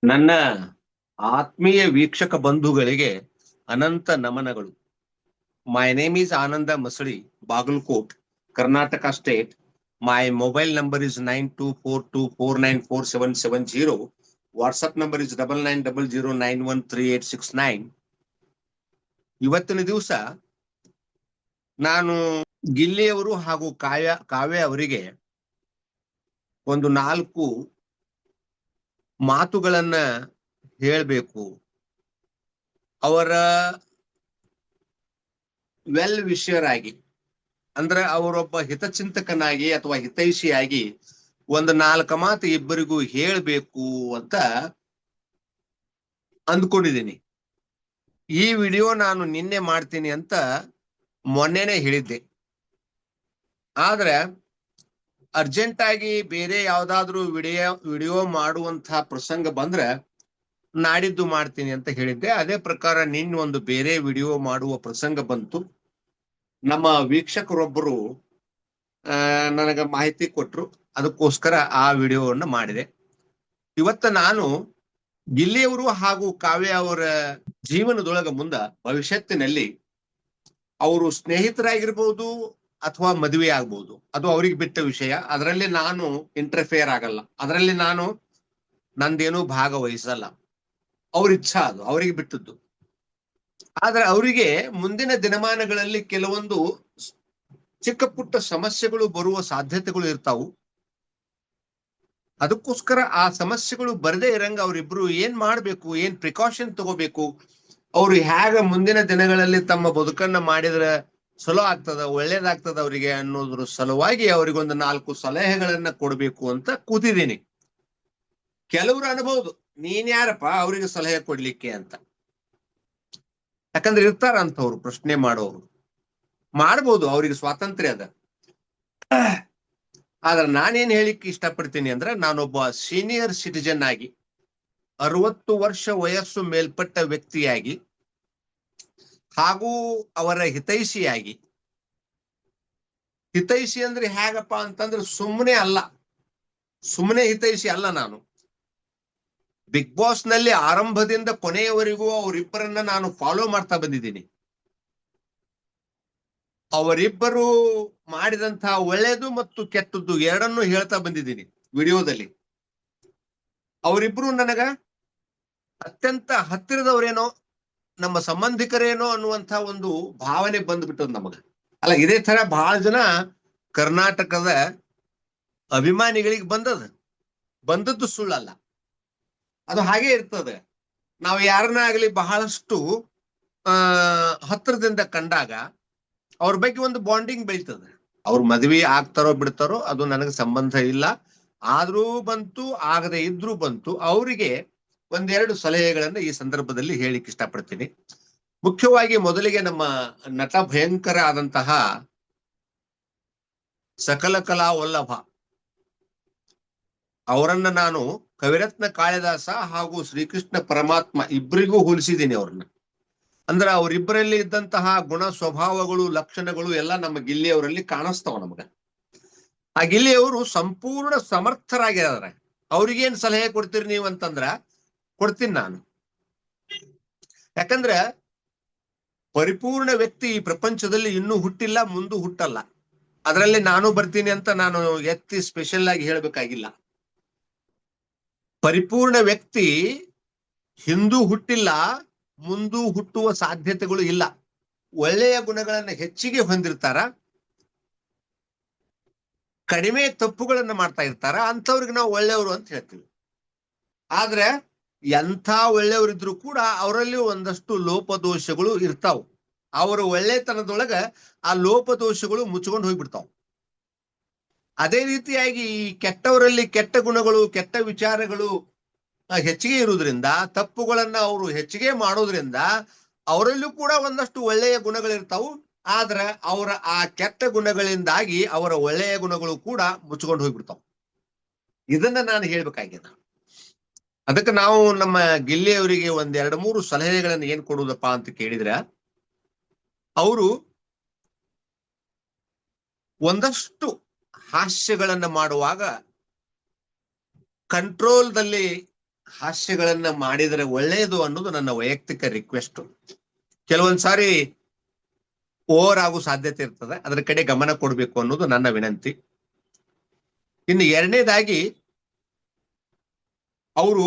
ನನ್ನ ಆತ್ಮೀಯ ವೀಕ್ಷಕ ಬಂಧುಗಳಿಗೆ ಅನಂತ ನಮನಗಳು. My name is Ananda Masali, Bagalkot, Karnataka state. My mobile number is 9242494770. WhatsApp number is 9900913869. ಇವತ್ತಿನ ದಿವಸ ನಾನು ಗಿಲ್ಲಿಯವರು ಹಾಗೂ ಕಾವ್ಯ ಅವರಿಗೆ ಒಂದು 4 ಮಾತುಗಳನ್ನ ಹೇಳಬೇಕು. ಅವರ ವೆಲ್ ವಿಷಯರಾಗಿ, ಅಂದ್ರೆ ಅವರೊಬ್ಬ ಹಿತಚಿಂತಕನಾಗಿ ಅಥವಾ ಹಿತೈಷಿಯಾಗಿ ಒಂದು 4 ಮಾತು ಇಬ್ಬರಿಗೂ ಹೇಳಬೇಕು ಅಂತ ಅಂದ್ಕೊಂಡಿದ್ದೀನಿ. ಈ ವಿಡಿಯೋ ನಾನು ನಿನ್ನೆ ಮಾಡ್ತೀನಿ ಅಂತ ಮೊನ್ನೆನೆ ಹೇಳಿದ್ದೆ. ಆದ್ರೆ ಅರ್ಜೆಂಟ್ ಆಗಿ ಬೇರೆ ಯಾವ್ದಾದ್ರು ವಿಡಿಯೋ ಮಾಡುವಂತಹ ಪ್ರಸಂಗ ಬಂದ್ರೆ ನಾಡಿದ್ದು ಮಾಡ್ತೀನಿ ಅಂತ ಹೇಳಿದ್ದೆ. ಅದೇ ಪ್ರಕಾರ ನಿನ್ನೆ ಒಂದು ಬೇರೆ ವಿಡಿಯೋ ಮಾಡುವ ಪ್ರಸಂಗ ಬಂತು. ನಮ್ಮ ವೀಕ್ಷಕರೊಬ್ಬರು ನನಗೆ ಮಾಹಿತಿ ಕೊಟ್ರು, ಅದಕ್ಕೋಸ್ಕರ ಆ ವಿಡಿಯೋವನ್ನು ಮಾಡಿದೆ. ಇವತ್ತ ನಾನು ಗಿಲ್ಲಿಯವರು ಹಾಗೂ ಕಾವ್ಯ ಅವರ ಜೀವನದೊಳಗ ಭವಿಷ್ಯತ್ತಿನಲ್ಲಿ ಅವರು ಸ್ನೇಹಿತರಾಗಿರ್ಬೋದು ಅಥವಾ ಮದುವೆ ಆಗ್ಬಹುದು, ಅದು ಅವ್ರಿಗೆ ಬಿಟ್ಟ ವಿಷಯ. ಅದರಲ್ಲಿ ನಾನು ಇಂಟರ್ಫಿಯರ್ ಆಗಲ್ಲ, ಅದರಲ್ಲಿ ನಾನು ನಂದೇನೂ ಭಾಗವಹಿಸಲ್ಲ. ಅವ್ರ ಇಚ್ಛಾ, ಅದು ಅವರಿಗೆ ಬಿಟ್ಟದ್ದು. ಆದ್ರೆ ಅವರಿಗೆ ಮುಂದಿನ ದಿನಮಾನಗಳಲ್ಲಿ ಕೆಲವೊಂದು ಚಿಕ್ಕ ಪುಟ್ಟ ಸಮಸ್ಯೆಗಳು ಬರುವ ಸಾಧ್ಯತೆಗಳು ಇರ್ತಾವು. ಅದಕ್ಕೋಸ್ಕರ ಆ ಸಮಸ್ಯೆಗಳು ಬರದೇ ಇರಂಗ ಅವರಿಬ್ರು ಏನ್ ಮಾಡ್ಬೇಕು, ಏನ್ ಪ್ರಿಕಾಷನ್ ತಗೋಬೇಕು, ಅವ್ರು ಹೇಗ ಮುಂದಿನ ದಿನಗಳಲ್ಲಿ ತಮ್ಮ ಬದುಕನ್ನ ಮಾಡಿದ್ರೆ ಚಲೋ ಆಗ್ತದ, ಒಳ್ಳೇದಾಗ್ತದ ಅವರಿಗೆ ಅನ್ನೋದ್ರ ಸಲುವಾಗಿ ಅವರಿಗೊಂದು 4 ಸಲಹೆಗಳನ್ನ ಕೊಡ್ಬೇಕು ಅಂತ ಕೂತಿದ್ದೀನಿ. ಕೆಲವರು ಅನ್ಬಹುದು, ನೀನ್ ಯಾರಪ್ಪ ಅವ್ರಿಗೆ ಸಲಹೆ ಕೊಡ್ಲಿಕ್ಕೆ ಅಂತ. ಯಾಕಂದ್ರೆ ಇರ್ತಾರಂತವ್ರು ಪ್ರಶ್ನೆ ಮಾಡೋರು, ಮಾಡ್ಬೋದು, ಅವ್ರಿಗೆ ಸ್ವಾತಂತ್ರ್ಯ ಅದ. ಆದ್ರೆ ನಾನೇನ್ ಹೇಳಿಕ್ಕೆ ಇಷ್ಟಪಡ್ತೀನಿ ಅಂದ್ರೆ, ನಾನೊಬ್ಬ ಸೀನಿಯರ್ ಸಿಟಿಜನ್ ಆಗಿ 60 ವರ್ಷ ವಯಸ್ಸು ಮೇಲ್ಪಟ್ಟ ವ್ಯಕ್ತಿಯಾಗಿ ಹಾಗೂ ಅವರ ಹಿತೈಷಿಯಾಗಿ. ಹಿತೈಷಿ ಅಂದ್ರೆ ಹೇಗಪ್ಪ ಅಂತಂದ್ರೆ ಸುಮ್ಮನೆ ಹಿತೈಷಿ ಅಲ್ಲ. ನಾನು ಬಿಗ್ ಬಾಸ್ ನಲ್ಲಿ ಆರಂಭದಿಂದ ಕೊನೆಯವರೆಗೂ ಅವರಿಬ್ಬರನ್ನ ನಾನು ಫಾಲೋ ಮಾಡ್ತಾ ಬಂದಿದ್ದೀನಿ. ಅವರಿಬ್ಬರು ಮಾಡಿದಂತಹ ಒಳ್ಳೆಯದು ಮತ್ತು ಕೆಟ್ಟದ್ದು ಎರಡನ್ನೂ ಹೇಳ್ತಾ ಬಂದಿದ್ದೀನಿ ವಿಡಿಯೋದಲ್ಲಿ. ಅವರಿಬ್ರು ನನಗ ಅತ್ಯಂತ ಹತ್ತಿರದವರೇನೋ, ನಮ್ಮ ಸಂಬಂಧಿಕರೇನೋ ಅನ್ನುವಂತ ಒಂದು ಭಾವನೆ ಬಂದ್ಬಿಟ್ಟದ್ ನಮಗ. ಅಲ್ಲ, ಇದೇ ತರ ಬಹಳ ಜನ ಕರ್ನಾಟಕದ ಅಭಿಮಾನಿಗಳಿಗೆ ಬಂದದ್ದು ಸುಳ್ಳಲ್ಲ, ಅದು ಹಾಗೆ ಇರ್ತದೆ. ನಾವು ಯಾರನ್ನ ಆಗ್ಲಿ ಬಹಳಷ್ಟು ಹತ್ತಿರದಿಂದ ಕಂಡಾಗ ಅವ್ರ ಬಗ್ಗೆ ಒಂದು ಬಾಂಡಿಂಗ್ ಬೆಳೀತದೆ. ಅವ್ರ ಮದ್ವೆ ಆಗ್ತಾರೋ ಬಿಡ್ತಾರೋ ಅದು ನನಗೆ ಸಂಬಂಧ ಇಲ್ಲ. ಆದ್ರೂ ಬಂತು, ಆಗದೆ ಇದ್ರೂ ಬಂತು. ಅವರಿಗೆ 1-2 ಸಲಹೆಗಳನ್ನ ಈ ಸಂದರ್ಭದಲ್ಲಿ ಹೇಳಿಕ್ ಇಷ್ಟಪಡ್ತೀನಿ. ಮುಖ್ಯವಾಗಿ ಮೊದಲಿಗೆ ನಮ್ಮ ನಟ ಭಯಂಕರ ಆದಂತಹ ಸಕಲ ಕಲಾ ವಲ್ಲಭ ಅವರನ್ನ ನಾನು ಕವಿರತ್ನ ಕಾಳಿದಾಸ ಹಾಗೂ ಶ್ರೀಕೃಷ್ಣ ಪರಮಾತ್ಮ ಇಬ್ಬರಿಗೂ ಹೋಲಿಸಿದ್ದೀನಿ ಅವ್ರನ್ನ. ಅಂದ್ರೆ ಅವರಿಬ್ಬರಲ್ಲಿ ಇದ್ದಂತಹ ಗುಣ ಸ್ವಭಾವಗಳು, ಲಕ್ಷಣಗಳು ಎಲ್ಲ ನಮ್ಮ ಗಿಲ್ಲಿಯವರಲ್ಲಿ ಕಾಣಿಸ್ತಾವ ನಮಗ. ಆ ಗಿಲ್ಲಿಯವರು ಸಂಪೂರ್ಣ ಸಮರ್ಥರಾಗಿದ್ದಾರೆ. ಅವ್ರಿಗೇನ್ ಸಲಹೆ ಕೊಡ್ತೀರಿ ನೀವು ಅಂತಂದ್ರ ಕೊಡ್ತೀನಿ ನಾನು. ಯಾಕಂದ್ರೆ ಪರಿಪೂರ್ಣ ವ್ಯಕ್ತಿ ಈ ಪ್ರಪಂಚದಲ್ಲಿ ಇನ್ನೂ ಹುಟ್ಟಿಲ್ಲ, ಮುಂದೂ ಹುಟ್ಟಲ್ಲ. ಅದರಲ್ಲಿ ನಾನು ಬರ್ತೀನಿ ಅಂತ ನಾನು ಎತ್ತಿ ಸ್ಪೆಷಲ್ ಆಗಿ ಹೇಳ್ಬೇಕಾಗಿಲ್ಲ. ಪರಿಪೂರ್ಣ ವ್ಯಕ್ತಿ ಹಿಂದೂ ಹುಟ್ಟಿಲ್ಲ, ಮುಂದೂ ಹುಟ್ಟುವ ಸಾಧ್ಯತೆಗಳು ಇಲ್ಲ. ಒಳ್ಳೆಯ ಗುಣಗಳನ್ನ ಹೆಚ್ಚಿಗೆ ಹೊಂದಿರ್ತಾರ, ಕಡಿಮೆ ತಪ್ಪುಗಳನ್ನ ಮಾಡ್ತಾ ಇರ್ತಾರ. ಅಂಥವ್ರಿಗೆ ನಾವು ಒಳ್ಳೆಯವರು ಅಂತ ಹೇಳ್ತೀವಿ. ಆದ್ರೆ ಎಂಥ ಒಳ್ಳೆಯವರಿದ್ರು ಕೂಡ ಅವರಲ್ಲಿ ಒಂದಷ್ಟು ಲೋಪದೋಷಗಳು ಇರ್ತಾವ. ಅವರ ಒಳ್ಳೆತನದೊಳಗ ಆ ಲೋಪದೋಷಗಳು ಮುಚ್ಕೊಂಡು ಹೋಗ್ಬಿಡ್ತಾವ. ಅದೇ ರೀತಿಯಾಗಿ ಈ ಕೆಟ್ಟವರಲ್ಲಿ ಕೆಟ್ಟ ಗುಣಗಳು, ಕೆಟ್ಟ ವಿಚಾರಗಳು ಹೆಚ್ಚಿಗೆ ಇರುವುದರಿಂದ, ತಪ್ಪುಗಳನ್ನ ಅವರು ಹೆಚ್ಚಿಗೆ ಮಾಡೋದ್ರಿಂದ ಅವರಲ್ಲೂ ಕೂಡ ಒಂದಷ್ಟು ಒಳ್ಳೆಯ ಗುಣಗಳಿರ್ತಾವು. ಆದ್ರೆ ಅವರ ಆ ಕೆಟ್ಟ ಗುಣಗಳಿಂದಾಗಿ ಅವರ ಒಳ್ಳೆಯ ಗುಣಗಳು ಕೂಡ ಮುಚ್ಕೊಂಡು ಹೋಗ್ಬಿಡ್ತಾವ. ಇದನ್ನ ನಾನು ಹೇಳ್ಬೇಕಾಗಿದೆ. ಅದಕ್ಕೆ ನಾವು ನಮ್ಮ ಗಿಲ್ಲಿಯವರಿಗೆ 1-2-3 ಸಲಹೆಗಳನ್ನ ಏನ್ ಕೊಡುವುದಪ್ಪ ಅಂತ ಕೇಳಿದ್ರೆ, ಅವರು ಒಂದಷ್ಟು ಹಾಸ್ಯಗಳನ್ನ ಮಾಡುವಾಗ ಕಂಟ್ರೋಲ್ದಲ್ಲಿ ಹಾಸ್ಯಗಳನ್ನ ಮಾಡಿದರೆ ಒಳ್ಳೆಯದು ಅನ್ನೋದು ನನ್ನ ವೈಯಕ್ತಿಕ ರಿಕ್ವೆಸ್ಟ್. ಕೆಲವೊಂದ್ ಸಾರಿ ಓವರ್ ಆಗೋ ಸಾಧ್ಯತೆ ಇರ್ತದೆ, ಅದರ ಕಡೆ ಗಮನ ಕೊಡಬೇಕು ಅನ್ನೋದು ನನ್ನ ವಿನಂತಿ. ಇನ್ನು ಎರಡನೇದಾಗಿ, ಅವರು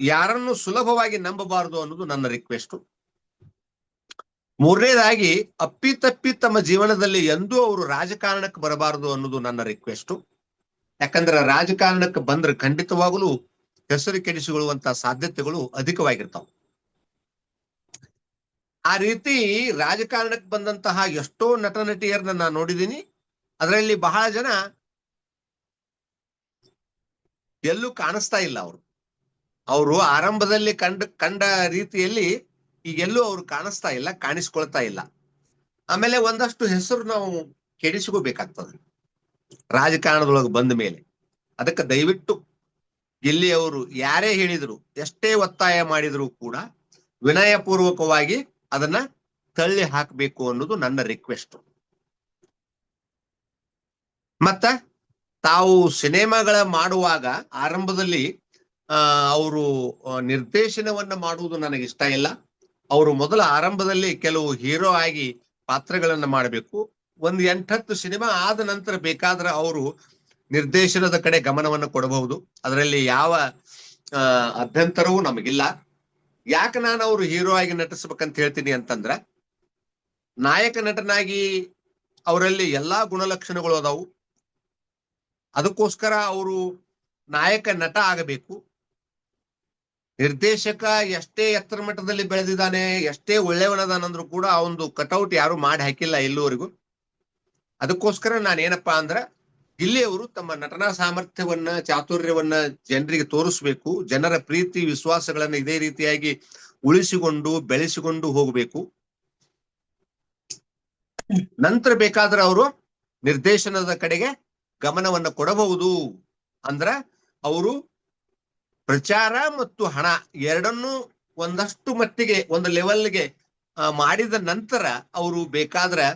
ಯಾರನ್ನು ಸುಲಭವಾಗಿ ನಂಬಬಾರದು ಅನ್ನೋದು ನನ್ನ ರಿಕ್ವೆಸ್ಟ್. ಮೂರನೇದಾಗಿ, ಅಪ್ಪಿತಪ್ಪಿ ತಮ್ಮ ಜೀವನದಲ್ಲಿ ಎಂದೂ ಅವರು ರಾಜಕಾರಣಕ್ಕೆ ಬರಬಾರದು ಅನ್ನೋದು ನನ್ನ ರಿಕ್ವೆಸ್ಟ್. ಯಾಕಂದ್ರೆ ರಾಜಕಾರಣಕ್ಕೆ ಬಂದ್ರೆ ಖಂಡಿತವಾಗಲೂ ಹೆಸರು ಕೆಡಿಸಿಕೊಳ್ಳುವಂತ ಸಾಧ್ಯತೆಗಳು ಅಧಿಕವಾಗಿರ್ತಾವೆ. ಆ ರೀತಿ ರಾಜಕಾರಣಕ್ಕೆ ಬಂದಂತಹ ಎಷ್ಟೋ ನಟ ನಟಿಯರನ್ನ ನಾನು ನೋಡಿದ್ದೀನಿ. ಅದರಲ್ಲಿ ಬಹಳ ಜನ ಎಲ್ಲೂ ಕಾಣಿಸ್ತಾ ಇಲ್ಲ. ಅವರು ಆರಂಭದಲ್ಲಿ ಕಂಡ ರೀತಿಯಲ್ಲಿ ಈಗೆಲ್ಲೂ ಅವ್ರು ಕಾಣಿಸ್ತಾ ಇಲ್ಲ, ಕಾಣಿಸ್ಕೊಳ್ತಾ ಇಲ್ಲ. ಆಮೇಲೆ ಒಂದಷ್ಟು ಹೆಸರು ನಾವು ಕೆಡಿಸ್ಕೋಬೇಕಾಗ್ತದೆ ರಾಜಕಾರಣದೊಳಗೆ ಬಂದ ಮೇಲೆ. ಅದಕ್ಕೆ ದಯವಿಟ್ಟು ಇಲ್ಲಿ ಅವರು ಯಾರೇ ಹೇಳಿದ್ರು, ಎಷ್ಟೇ ಒತ್ತಾಯ ಮಾಡಿದ್ರು ಕೂಡ ವಿನಯಪೂರ್ವಕವಾಗಿ ಅದನ್ನ ತಳ್ಳಿ ಹಾಕಬೇಕು ಅನ್ನೋದು ನನ್ನ ರಿಕ್ವೆಸ್ಟ್. ಮತ್ತ ತಾವು ಸಿನಿಮಾಗಳ ಮಾಡುವಾಗ ಆರಂಭದಲ್ಲಿ ಅವರು ನಿರ್ದೇಶನವನ್ನ ಮಾಡುವುದು ನನಗೆ ಇಷ್ಟ ಇಲ್ಲ. ಅವರು ಮೊದಲ ಆರಂಭದಲ್ಲಿ ಕೆಲವು ಹೀರೋ ಆಗಿ ಪಾತ್ರಗಳನ್ನ ಮಾಡಬೇಕು. ಒಂದು 8-10 ಸಿನಿಮಾ ಆದ ನಂತರ ಬೇಕಾದ್ರೆ ಅವರು ನಿರ್ದೇಶನದ ಕಡೆ ಗಮನವನ್ನು ಕೊಡಬಹುದು. ಅದರಲ್ಲಿ ಯಾವ ಅಭ್ಯಂತರವೂ ನಮಗಿಲ್ಲ. ಯಾಕೆ ನಾನು ಅವರು ಹೀರೋ ಆಗಿ ನಟಿಸ್ಬೇಕಂತ ಹೇಳ್ತೀನಿ ಅಂತಂದ್ರ, ನಾಯಕ ನಟನಾಗಿ ಅವರಲ್ಲಿ ಎಲ್ಲಾ ಗುಣಲಕ್ಷಣಗಳು ಅದಾವು. ಅದಕ್ಕೋಸ್ಕರ ಅವರು ನಾಯಕ ನಟ ಆಗಬೇಕು. ನಿರ್ದೇಶಕ ಎಷ್ಟೇ ಎತ್ತರ ಮಟ್ಟದಲ್ಲಿ ಬೆಳೆದಿದ್ದಾನೆ, ಎಷ್ಟೇ ಒಳ್ಳೆಯವನದಾನಂದ್ರು ಕೂಡ ಆ ಒಂದು ಕಟೌಟ್ ಯಾರು ಮಾಡಿ ಹಾಕಿಲ್ಲ ಇಲ್ಲಿವರೆಗೂ. ಅದಕ್ಕೋಸ್ಕರ ನಾನೇನಪ್ಪಾ ಅಂದ್ರ, ಇಲ್ಲಿ ಅವರು ತಮ್ಮ ನಟನಾ ಸಾಮರ್ಥ್ಯವನ್ನ, ಚಾತುರ್ಯವನ್ನ ಜನರಿಗೆ ತೋರಿಸ್ಬೇಕು. ಜನರ ಪ್ರೀತಿ ವಿಶ್ವಾಸಗಳನ್ನ ಇದೇ ರೀತಿಯಾಗಿ ಉಳಿಸಿಕೊಂಡು ಬೆಳೆಸಿಕೊಂಡು ಹೋಗಬೇಕು. ನಂತರ ಬೇಕಾದ್ರೆ ಅವರು ನಿರ್ದೇಶನದ ಕಡೆಗೆ ಗಮನವನ್ನ ಕೊಡಬಹುದು. ಅಂದ್ರ ಅವರು ಪ್ರಚಾರ ಮತ್ತು ಹಣ ಎರಡನ್ನೂ ಒಂದಷ್ಟು ಮಟ್ಟಿಗೆ ಒಂದು ಲೆವೆಲ್ಗೆ ಮಾಡಿದ ನಂತರ ಅವರು ಬೇಕಾದ್ರೆ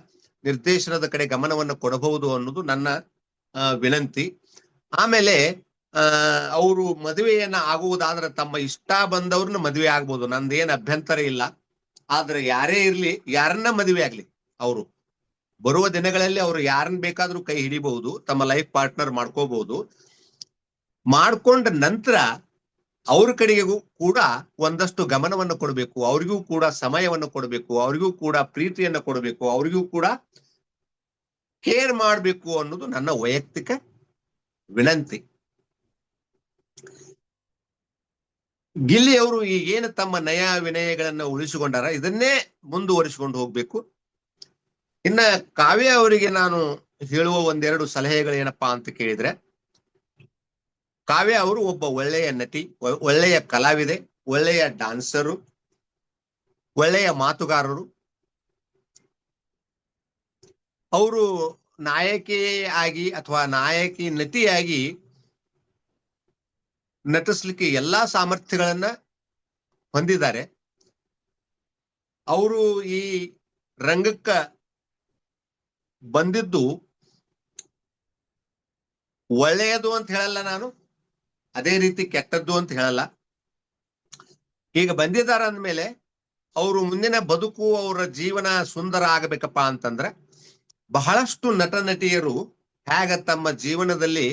ನಿರ್ದೇಶನದ ಕಡೆ ಗಮನವನ್ನು ಕೊಡಬಹುದು ಅನ್ನೋದು ನನ್ನ ವಿನಂತಿ. ಆಮೇಲೆ ಅವರು ಮದುವೆಯನ್ನ ಆಗುವುದಾದ್ರೆ ತಮ್ಮ ಇಷ್ಟ ಬಂದವ್ರನ್ನ ಮದುವೆ ಆಗ್ಬೋದು, ನಂದೇನ್ ಅಭ್ಯಂತರ ಇಲ್ಲ. ಆದ್ರೆ ಯಾರೇ ಇರ್ಲಿ, ಯಾರನ್ನ ಮದುವೆ ಆಗ್ಲಿ, ಅವರು ಬರುವ ದಿನಗಳಲ್ಲಿ ಅವರು ಯಾರನ್ನ ಬೇಕಾದ್ರೂ ಕೈ ಹಿಡಿಬಹುದು, ತಮ್ಮ ಲೈಫ್ ಪಾರ್ಟ್ನರ್ ಮಾಡ್ಕೋಬಹುದು. ಮಾಡ್ಕೊಂಡ ನಂತರ ಅವ್ರ ಕಡೆಗೂ ಕೂಡ ಒಂದಷ್ಟು ಗಮನವನ್ನು ಕೊಡಬೇಕು, ಅವ್ರಿಗೂ ಕೂಡ ಸಮಯವನ್ನು ಕೊಡಬೇಕು, ಅವ್ರಿಗೂ ಕೂಡ ಪ್ರೀತಿಯನ್ನ ಕೊಡಬೇಕು, ಅವ್ರಿಗೂ ಕೂಡ ಕೇರ್ ಮಾಡಬೇಕು ಅನ್ನೋದು ನನ್ನ ವೈಯಕ್ತಿಕ ವಿನಂತಿ. ಗಿಲ್ಲಿ ಅವರು ಈಗೇನು ತಮ್ಮ ನಯ ವಿನಯಗಳನ್ನ ಉಳಿಸಿಕೊಂಡಾರ, ಇದನ್ನೇ ಮುಂದುವರಿಸಿಕೊಂಡು ಹೋಗ್ಬೇಕು. ಇನ್ನ ಕಾವ್ಯ ಅವರಿಗೆ ನಾನು ಹೇಳುವ ಒಂದೆರಡು ಸಲಹೆಗಳು ಏನಪ್ಪಾ ಅಂತ ಕೇಳಿದ್ರೆ, ಕಾವ್ಯ ಅವರು ಒಬ್ಬ ಒಳ್ಳೆಯ ನಟಿ, ಒಳ್ಳೆಯ ಕಲಾವಿದೆ, ಒಳ್ಳೆಯ ಡಾನ್ಸರು, ಒಳ್ಳೆಯ ಮಾತುಗಾರರು. ಅವರು ನಾಯಕಿ ಆಗಿ ಅಥವಾ ನಾಯಕಿ ನಟಿಯಾಗಿ ನಟಿಸ್ಲಿಕ್ಕೆ ಎಲ್ಲಾ ಸಾಮರ್ಥ್ಯಗಳನ್ನ ಹೊಂದಿದ್ದಾರೆ. ಅವರು ಈ ರಂಗಕ್ಕ ಬಂದಿದ್ದು ಒಳ್ಳೆಯದು ಅಂತ ಹೇಳಲ್ಲ ನಾನು, ಅದೇ ರೀತಿ ಕೆಟ್ಟದ್ದು ಅಂತ ಹೇಳಲ್ಲ. ಈಗ ಬಂದಿದ್ದಾರೆ ಅಂದ್ಮೇಲೆ ಅವರು ಮುಂದಿನ ಬದುಕು, ಅವರ ಜೀವನ ಸುಂದರ ಆಗಬೇಕಪ್ಪ ಅಂತಂದ್ರೆ ಬಹಳಷ್ಟು ನಟ ನಟಿಯರು ಹೇಗ ತಮ್ಮ ಜೀವನದಲ್ಲಿ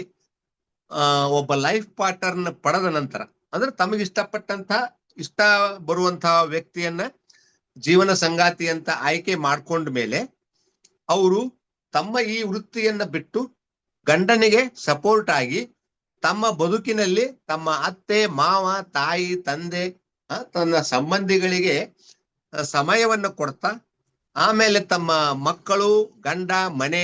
ಒಬ್ಬ ಲೈಫ್ ಪಾರ್ಟ್ನರ್ನ ಪಡೆದ ನಂತರ, ಅಂದ್ರೆ ತಮಗೆ ಇಷ್ಟ ಬರುವಂತಹ ವ್ಯಕ್ತಿಯನ್ನ ಜೀವನ ಸಂಗಾತಿ ಅಂತ ಆಯ್ಕೆ ಮಾಡ್ಕೊಂಡ ಮೇಲೆ ಅವರು ತಮ್ಮ ಈ ವೃತ್ತಿಯನ್ನ ಬಿಟ್ಟು ಗಂಡನಿಗೆ ಸಪೋರ್ಟ್ ಆಗಿ ತಮ್ಮ ಬದುಕಿನಲ್ಲಿ ತಮ್ಮ ಅತ್ತೆ, ಮಾವ, ತಾಯಿ, ತಂದೆ, ತನ್ನ ಸಂಬಂಧಿಗಳಿಗೆ ಸಮಯವನ್ನು ಕೊಡ್ತಾ, ಆಮೇಲೆ ತಮ್ಮ ಮಕ್ಕಳು, ಗಂಡ, ಮನೆ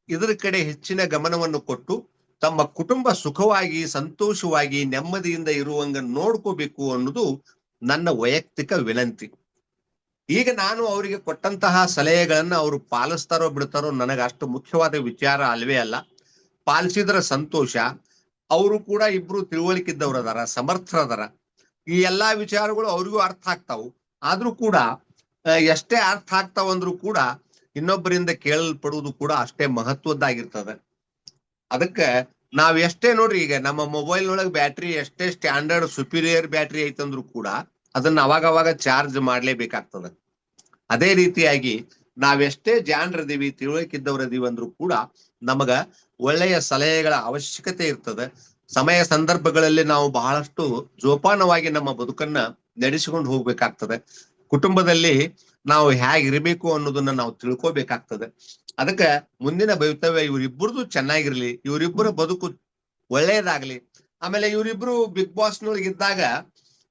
ಇದರ ಕಡೆ ಹೆಚ್ಚಿನ ಗಮನವನ್ನು ಕೊಟ್ಟು ತಮ್ಮ ಕುಟುಂಬ ಸುಖವಾಗಿ, ಸಂತೋಷವಾಗಿ, ನೆಮ್ಮದಿಯಿಂದ ಇರುವಂಗ ನೋಡ್ಕೋಬೇಕು ಅನ್ನೋದು ನನ್ನ ವೈಯಕ್ತಿಕ ವಿನಂತಿ. ಈಗ ನಾನು ಅವರಿಗೆ ಕೊಟ್ಟಂತಹ ಸಲಹೆಗಳನ್ನ ಅವರು ಪಾಲಿಸ್ತಾರೋ ಬಿಡ್ತಾರೋ ನನಗೆ ಅಷ್ಟು ಮುಖ್ಯವಾದ ವಿಚಾರ ಅಲ್ವೇ ಅಲ್ಲ. ಪಾಲಿಸಿದ್ರ ಸಂತೋಷ. ಅವರು ಕೂಡ ಇಬ್ರು ತಿಳುವಳಿಕಿದ್ದವ್ರು ಅದಾರ, ಸಮರ್ಥರದಾರ. ಈ ಎಲ್ಲಾ ವಿಚಾರಗಳು ಅವ್ರಿಗೂ ಅರ್ಥ ಆಗ್ತಾವು. ಆದ್ರೂ ಕೂಡ ಎಷ್ಟೇ ಅರ್ಥ ಆಗ್ತಾವಂದ್ರೂ ಕೂಡ ಇನ್ನೊಬ್ಬರಿಂದ ಕೇಳಲ್ಪಡುವುದು ಕೂಡ ಅಷ್ಟೇ ಮಹತ್ವದ್ದಾಗಿರ್ತದೆ. ಅದಕ್ಕೆ ನಾವ್ ಎಷ್ಟೇ ನೋಡ್ರಿ, ಈಗ ನಮ್ಮ ಮೊಬೈಲ್ ಒಳಗೆ ಬ್ಯಾಟ್ರಿ ಎಷ್ಟೇ ಸ್ಟ್ಯಾಂಡರ್ಡ್ ಸುಪೀರಿಯರ್ ಬ್ಯಾಟ್ರಿ ಐತಂದ್ರು ಕೂಡ ಅದನ್ನ ಅವಾಗ ಚಾರ್ಜ್ ಮಾಡ್ಲೇಬೇಕಾಗ್ತದ. ಅದೇ ರೀತಿಯಾಗಿ ನಾವೆಷ್ಟೇ ಜಾಣರದೀವಿ, ತಿಳುವಳಿಕಿದ್ದವರದೀವಿ ಅಂದ್ರೂ ಕೂಡ ನಮಗ ಒಳ್ಳೆಯ ಸಲಹೆಗಳ ಅವಶ್ಯಕತೆ ಇರ್ತದೆ. ಸಮಯ ಸಂದರ್ಭಗಳಲ್ಲಿ ನಾವು ಬಹಳಷ್ಟು ಜೋಪಾನವಾಗಿ ನಮ್ಮ ಬದುಕನ್ನ ನಡೆಸಿಕೊಂಡು ಹೋಗ್ಬೇಕಾಗ್ತದೆ. ಕುಟುಂಬದಲ್ಲಿ ನಾವು ಹೇಗಿರ್ಬೇಕು ಅನ್ನೋದನ್ನ ನಾವು ತಿಳ್ಕೊಬೇಕಾಗ್ತದೆ. ಅದಕ್ಕೆ ಮುಂದಿನ ಭವಿತವ್ಯ ಇವರಿಬ್ಬರದು ಚೆನ್ನಾಗಿರ್ಲಿ, ಇವರಿಬ್ಬರ ಬದುಕು ಒಳ್ಳೆಯದಾಗ್ಲಿ. ಆಮೇಲೆ ಇವರಿಬ್ರು ಬಿಗ್ ಬಾಸ್ನೊಳಗೆ ಇದ್ದಾಗ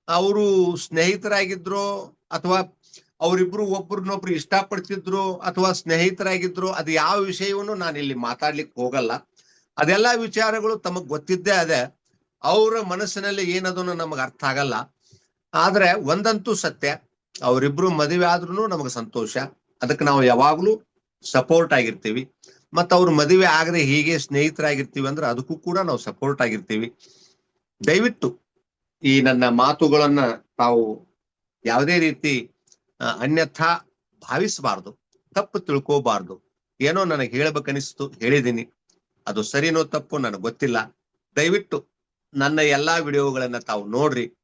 ಅವರು ಸ್ನೇಹಿತರಾಗಿದ್ರು ಅಥವಾ ಅವರಿಬ್ರು ಒಬ್ರನ್ನೊಬ್ರು ಇಷ್ಟಪಡ್ತಿದ್ರು ಅಥವಾ ಸ್ನೇಹಿತರಾಗಿದ್ರು, ಅದು ಯಾವ ವಿಷಯವನ್ನು ನಾನು ಇಲ್ಲಿ ಮಾತಾಡ್ಲಿಕ್ಕೆ ಹೋಗಲ್ಲ. ಅದೆಲ್ಲಾ ವಿಚಾರಗಳು ತಮಗ್ ಗೊತ್ತಿದ್ದೇ ಅದೇ. ಅವರ ಮನಸ್ಸಿನಲ್ಲಿ ಏನದನ್ನು ನಮಗ್ ಅರ್ಥ ಆಗಲ್ಲ. ಆದ್ರೆ ಒಂದಂತೂ ಸತ್ಯ, ಅವರಿಬ್ರು ಮದುವೆ ಆದ್ರೂ ನಮಗ್ ಸಂತೋಷ. ಅದಕ್ಕೆ ನಾವು ಯಾವಾಗ್ಲೂ ಸಪೋರ್ಟ್ ಆಗಿರ್ತೀವಿ. ಮತ್ತ ಅವ್ರ ಮದುವೆ ಆಗದೆ ಹೀಗೆ ಸ್ನೇಹಿತರಾಗಿರ್ತೀವಿ ಅಂದ್ರೆ ಅದಕ್ಕೂ ಕೂಡ ನಾವು ಸಪೋರ್ಟ್ ಆಗಿರ್ತೀವಿ. ದಯವಿಟ್ಟು ಈ ನನ್ನ ಮಾತುಗಳನ್ನ ತಾವು ಯಾವುದೇ ರೀತಿ ಅನ್ಯಥಾ ಭಾವಿಸಬಾರ್ದು, ತಪ್ಪು ತಿಳ್ಕೋಬಾರ್ದು. ಏನೋ ನನಗೆ ಹೇಳ್ಬೇಕನಿಸ್ತು, ಹೇಳಿದೀನಿ. ಅದು ಸರಿನೋ ತಪ್ಪು ನನಗೆ ಗೊತ್ತಿಲ್ಲ. ದಯವಿಟ್ಟು ನನ್ನ ಎಲ್ಲಾ ವಿಡಿಯೋಗಳನ್ನ ತಾವು ನೋಡ್ರಿ.